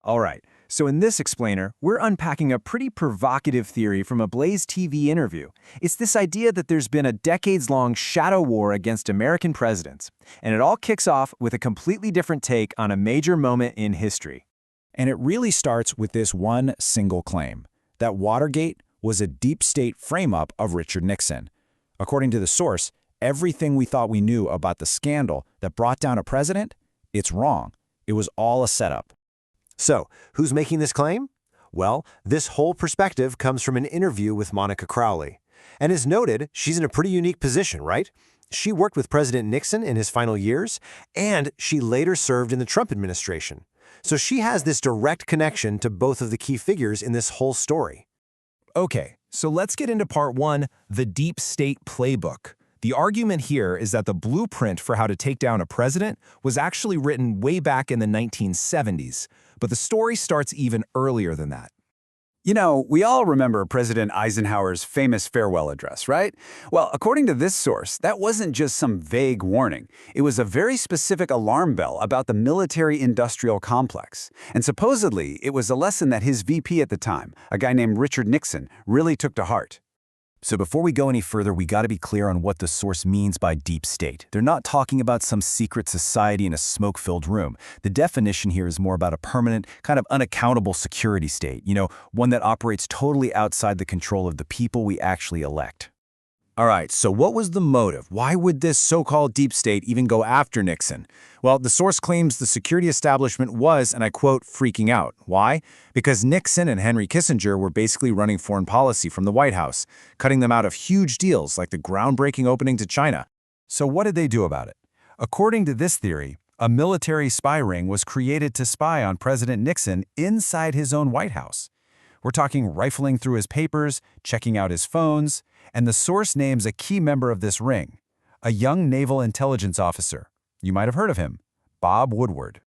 All right, so in this explainer, we're unpacking a pretty provocative theory from a Blaze TV interview. It's this idea that there's been a decades-long shadow war against American presidents, and it all kicks off with a completely different take on a major moment in history. And it really starts with this one single claim, that Watergate was a deep state frame-up of Richard Nixon. According to the source, everything we thought we knew about the scandal that brought down a president, it's wrong. It was all a setup. So, who's making this claim? Well, this whole perspective comes from an interview with Monica Crowley. And as noted, she's in a pretty unique position, right? She worked with President Nixon in his final years, and she later served in the Trump administration. So she has this direct connection to both of the key figures in this whole story. Okay, so let's get into part one, the deep state playbook. The argument here is that the blueprint for how to take down a president was actually written way back in the 1970s, but the story starts even earlier than that. You know, we all remember President Eisenhower's famous farewell address, right? Well, according to this source, that wasn't just some vague warning. It was a very specific alarm bell about the military-industrial complex. And supposedly, it was a lesson that his VP at the time, a guy named Richard Nixon, really took to heart. So before we go any further, we got to be clear on what the source means by deep state. They're not talking about some secret society in a smoke-filled room. The definition here is more about a permanent, kind of unaccountable security state, one that operates totally outside the control of the people we actually elect. All right, so what was the motive? Why would this so-called deep state even go after Nixon? Well, the source claims the security establishment was, and I quote, freaking out. Why? Because Nixon and Henry Kissinger were basically running foreign policy from the White House, cutting them out of huge deals like the groundbreaking opening to China. So what did they do about it? According to this theory, a military spy ring was created to spy on President Nixon inside his own White House. We're talking rifling through his papers, checking out his phones, and the source names a key member of this ring, a young naval intelligence officer. You might have heard of him, Bob Woodward.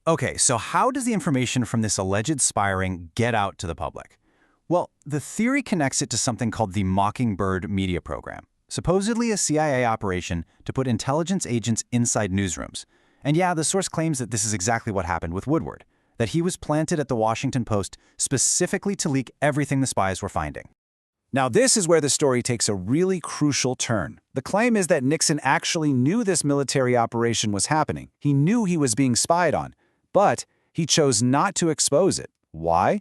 Okay, so how does the information from this alleged spy ring get out to the public? Well, the theory connects it to something called the Mockingbird media program, supposedly a CIA operation to put intelligence agents inside newsrooms. And yeah, the source claims that this is exactly what happened with Woodward, that he was planted at the Washington Post specifically to leak everything the spies were finding. Now, this is where the story takes a really crucial turn. The claim is that Nixon actually knew this military operation was happening. He knew he was being spied on, but he chose not to expose it. Why?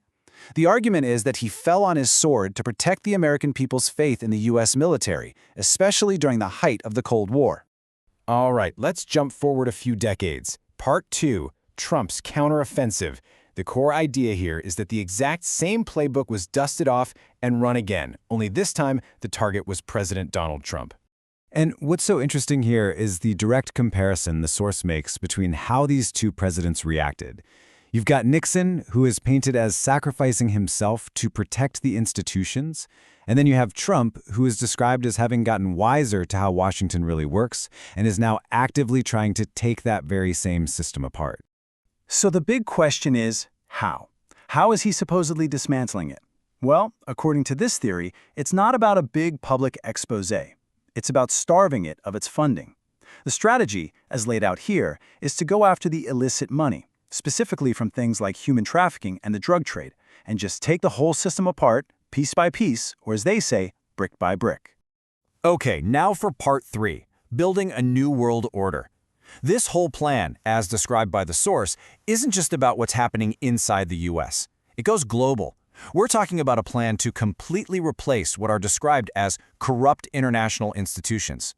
The argument is that he fell on his sword to protect the American people's faith in the U.S. military, especially during the height of the Cold War. All right, let's jump forward a few decades. Part 2, Trump's counteroffensive. The core idea here is that the exact same playbook was dusted off and run again, only this time the target was President Donald Trump. And what's so interesting here is the direct comparison the source makes between how these two presidents reacted. You've got Nixon, who is painted as sacrificing himself to protect the institutions, and then you have Trump, who is described as having gotten wiser to how Washington really works and is now actively trying to take that very same system apart. So the big question is, how? How is he supposedly dismantling it? Well, according to this theory, it's not about a big public expose. It's about starving it of its funding. The strategy, as laid out here, is to go after the illicit money, specifically from things like human trafficking and the drug trade, and just take the whole system apart, piece by piece, or as they say, brick by brick. Okay, now for part 3, building a new world order. This whole plan, as described by the source, isn't just about what's happening inside the U.S. It goes global. We're talking about a plan to completely replace what are described as corrupt international institutions.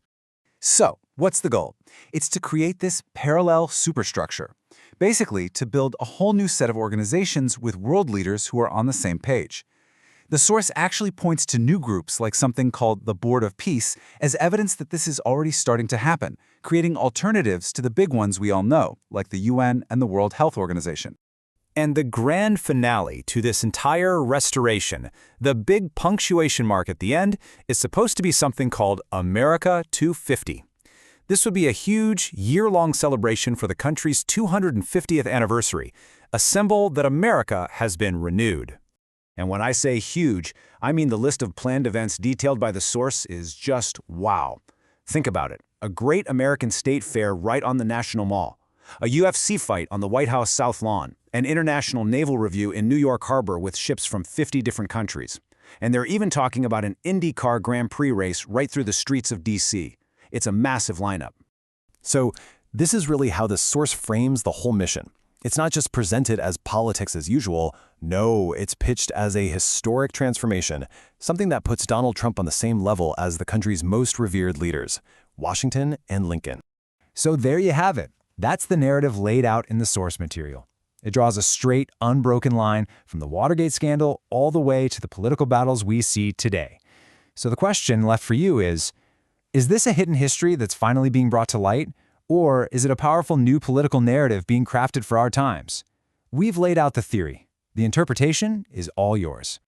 So, what's the goal? It's to create this parallel superstructure. Basically, to build a whole new set of organizations with world leaders who are on the same page. The source actually points to new groups like something called the Board of Peace as evidence that this is already starting to happen, creating alternatives to the big ones we all know, like the UN and the World Health Organization. And the grand finale to this entire restoration, the big punctuation mark at the end, is supposed to be something called America 250. This would be a huge, year-long celebration for the country's 250th anniversary, a symbol that America has been renewed. And when I say huge, I mean the list of planned events detailed by the source is just wow. Think about it, a great American state fair right on the National Mall. a UFC fight on the White House South Lawn, an international naval review in New York Harbor with ships from 50 different countries. And they're even talking about an IndyCar Grand Prix race right through the streets of D.C. It's a massive lineup. So this is really how the source frames the whole mission. It's not just presented as politics as usual. No, it's pitched as a historic transformation, something that puts Donald Trump on the same level as the country's most revered leaders, Washington and Lincoln. So there you have it. That's the narrative laid out in the source material. It draws a straight, unbroken line from the Watergate scandal all the way to the political battles we see today. So the question left for you is this a hidden history that's finally being brought to light? Or is it a powerful new political narrative being crafted for our times? We've laid out the theory. The interpretation is all yours.